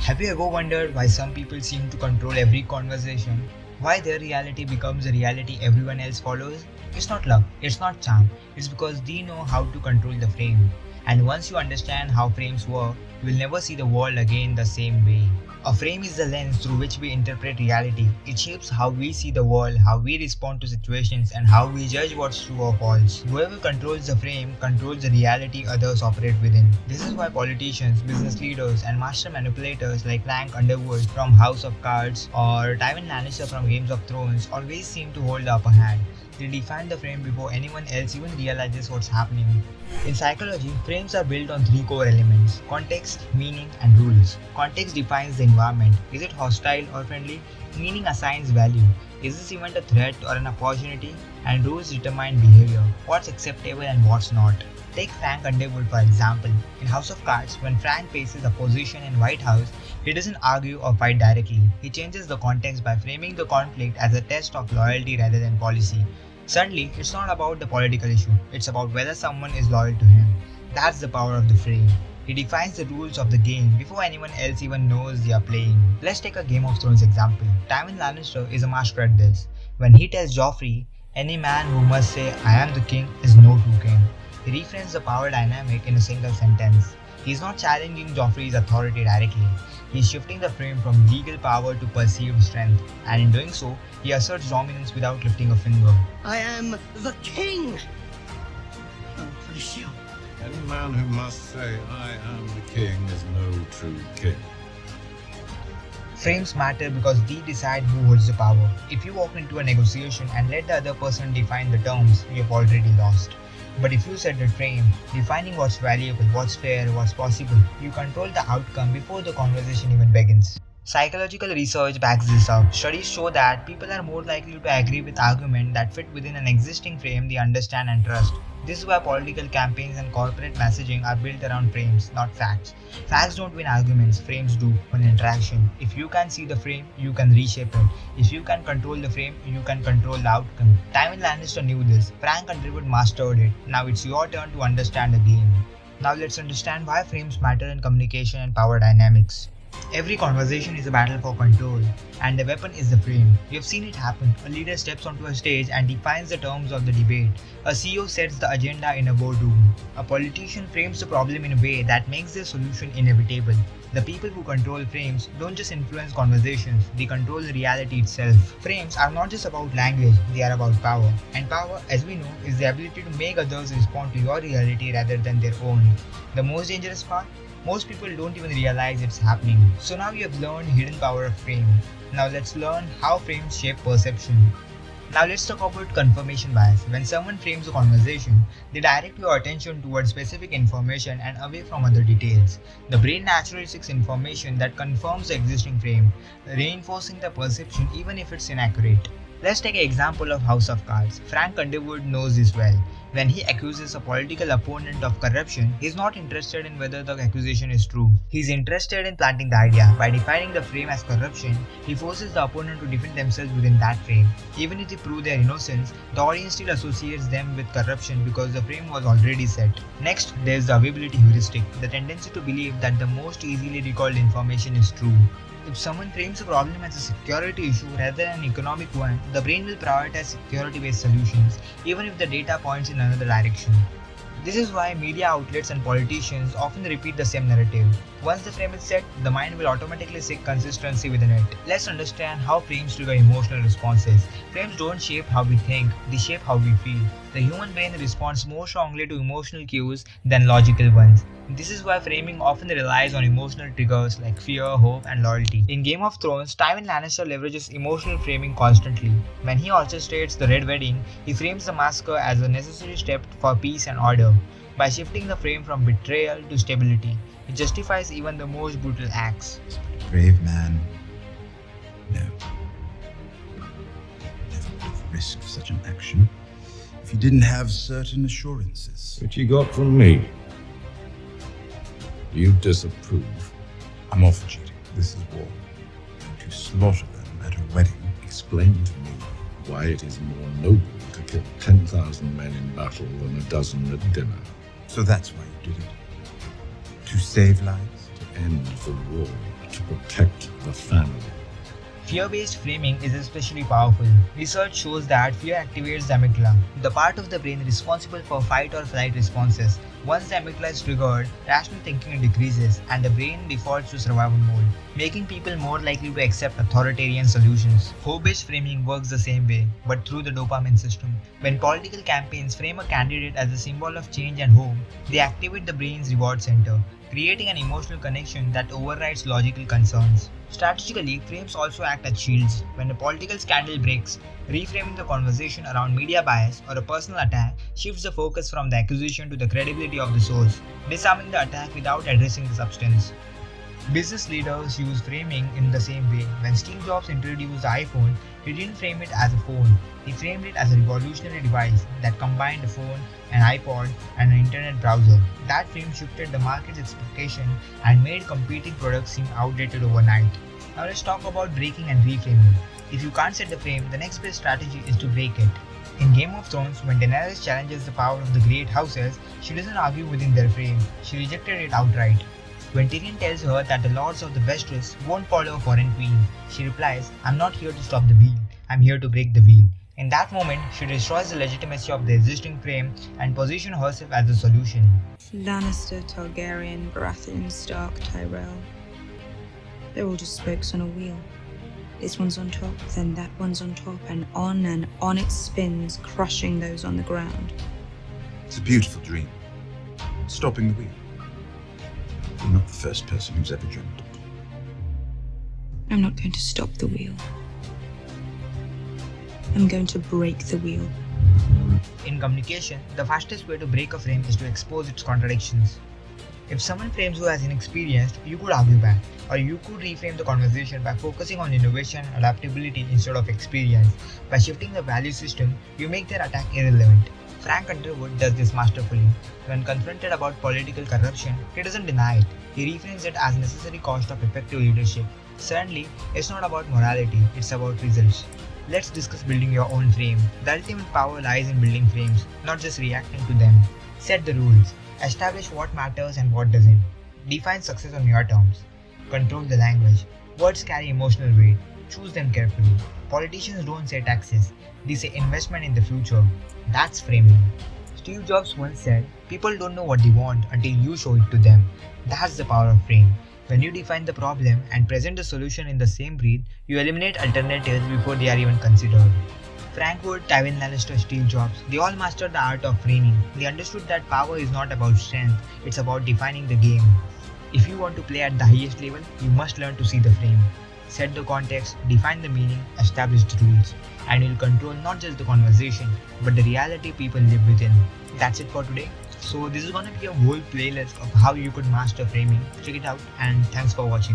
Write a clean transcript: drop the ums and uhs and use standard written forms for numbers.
Have you ever wondered why some people seem to control every conversation? Why their reality becomes a reality everyone else follows? It's not luck, it's not charm, it's because they know how to control the frame. And once you understand how frames work, you will never see the world again the same way. A frame is the lens through which we interpret reality. It shapes how we see the world, how we respond to situations, and how we judge what's true or false. Whoever controls the frame controls the reality others operate within. This is why politicians, business leaders, and master manipulators like Frank Underwood from House of Cards or Tywin Lannister from Games of Thrones always seem to hold the upper hand. They define the frame before anyone else even realizes what's happening. In psychology, frames are built on three core elements: context, meaning, and rules. Context defines the environment. Is it hostile or friendly? Meaning assigns value. Is this event a threat or an opportunity? And rules determine behavior, what's acceptable and what's not. Take Frank Underwood for example. In House of Cards, when Frank faces opposition in White House, he doesn't argue or fight directly. He changes the context by framing the conflict as a test of loyalty rather than policy. Suddenly, it's not about the political issue, it's about whether someone is loyal to him. That's the power of the frame. He defines the rules of the game before anyone else even knows they are playing. Let's take a Game of Thrones example. Tywin Lannister is a master at this. When he tells Joffrey, any man who must say I am the king is no true king, he reframes the power dynamic in a single sentence. He's not challenging Joffrey's authority directly. He's shifting the frame from legal power to perceived strength, and in doing so, he asserts dominance without lifting a finger. I am the king! Oh, bless you. Any man who must say, I am the king, is no true king. Frames matter because they decide who holds the power. If you walk into a negotiation and let the other person define the terms, you have already lost. But if you set the frame, defining what's valuable, what's fair, what's possible, you control the outcome before the conversation even begins. Psychological research backs this up. Studies show that people are more likely to agree with arguments that fit within an existing frame they understand and trust. This is why political campaigns and corporate messaging are built around frames, not facts. Facts don't win arguments, frames do win interaction. If you can see the frame, you can reshape it. If you can control the frame, you can control the outcome. Tywin Lannister knew this. Frank Underwood mastered it. Now it's your turn to understand the game. Now let's understand why frames matter in communication and power dynamics. Every conversation is a battle for control, and the weapon is the frame. You've seen it happen. A leader steps onto a stage and defines the terms of the debate. A CEO sets the agenda in a boardroom. A politician frames the problem in a way that makes their solution inevitable. The people who control frames don't just influence conversations, they control reality itself. Frames are not just about language, they are about power. And power, as we know, is the ability to make others respond to your reality rather than their own. The most dangerous part? Most people don't even realize it's happening. So now you have learned hidden power of frame. Now let's learn how frames shape perception. Now let's talk about confirmation bias. When someone frames a conversation, they direct your attention towards specific information and away from other details. The brain naturally seeks information that confirms the existing frame, reinforcing the perception even if it's inaccurate. Let's take an example of House of Cards. Frank Underwood knows this well. When he accuses a political opponent of corruption, he's not interested in whether the accusation is true. He's interested in planting the idea. By defining the frame as corruption, he forces the opponent to defend themselves within that frame. Even if they prove their innocence, the audience still associates them with corruption because the frame was already set. Next, there's the availability heuristic, the tendency to believe that the most easily recalled information is true. If someone frames a problem as a security issue rather than an economic one, the brain will prioritize security-based solutions, even if the data points in another direction. This is why media outlets and politicians often repeat the same narrative. Once the frame is set, the mind will automatically seek consistency within it. Let's understand how frames trigger emotional responses. Frames don't shape how we think, they shape how we feel. The human brain responds more strongly to emotional cues than logical ones. This is why framing often relies on emotional triggers like fear, hope, and loyalty. In Game of Thrones, Tywin Lannister leverages emotional framing constantly. When he orchestrates the Red Wedding, he frames the massacre as a necessary step for peace and order. By shifting the frame from betrayal to stability, it justifies even the most brutal acts. Brave man. No. Never would have risked such an action if he didn't have certain assurances. Which you got from me. You disapprove. I'm off duty. This is war. To slaughter them at a wedding. Explain to me why it is more noble to kill 10,000 men in battle than a dozen at dinner. So that's why you did it. To save lives. To end the war, to protect the family. Fear-based framing is especially powerful. Research shows that fear activates the amygdala, the part of the brain responsible for fight or flight responses. Once the amygdala is triggered, rational thinking decreases and the brain defaults to survival mode, making people more likely to accept authoritarian solutions. Hope-based framing works the same way, but through the dopamine system. When political campaigns frame a candidate as a symbol of change and hope, they activate the brain's reward center, creating an emotional connection that overrides logical concerns. Strategically, frames also act as shields. When a political scandal breaks, reframing the conversation around media bias or a personal attack shifts the focus from the accusation to the credibility of the source, disarming the attack without addressing the substance. Business leaders use framing in the same way. When Steve Jobs introduced the iPhone, he didn't frame it as a phone. He framed it as a revolutionary device that combined a phone, an iPod, and an internet browser. That frame shifted the market's expectation and made competing products seem outdated overnight. Now let's talk about breaking and reframing. If you can't set the frame, the next best strategy is to break it. In Game of Thrones, when Daenerys challenges the power of the great houses, she doesn't argue within their frame, she rejected it outright. When Tyrion tells her that the lords of the Westeros won't follow a foreign queen, she replies, "I'm not here to stop the wheel, I'm here to break the wheel." In that moment, she destroys the legitimacy of the existing frame and positions herself as the solution. Lannister, Targaryen, Baratheon, Stark, Tyrell. They're all just spokes on a wheel. This one's on top, then that one's on top, and on it spins, crushing those on the ground. It's a beautiful dream. Stopping the wheel. You're not the first person who's ever dreamt it. I'm not going to stop the wheel. I'm going to break the wheel. In communication, the fastest way to break a frame is to expose its contradictions. If someone frames you as inexperienced, you could argue back, or you could reframe the conversation by focusing on innovation and adaptability instead of experience. By shifting the value system, you make their attack irrelevant. Frank Underwood does this masterfully. When confronted about political corruption, he doesn't deny it. He reframes it as necessary cost of effective leadership. Certainly, it's not about morality, it's about results. Let's discuss building your own frame. The ultimate power lies in building frames, not just reacting to them. Set the rules. Establish what matters and what doesn't. Define success on your terms. Control the language. Words carry emotional weight. Choose them carefully. Politicians don't say taxes, they say investment in the future. That's framing. Steve Jobs once said, "People don't know what they want until you show it to them." That's the power of frame. When you define the problem and present the solution in the same breath, you eliminate alternatives before they are even considered. Frank Underwood, Tywin Lannister, Steve Jobs, they all mastered the art of framing. They understood that power is not about strength, it's about defining the game. If you want to play at the highest level, you must learn to see the frame. Set the context, define the meaning, establish the rules, and you'll control not just the conversation, but the reality people live within. That's it for today. So this is gonna be a whole playlist of how you could master framing. Check it out and thanks for watching.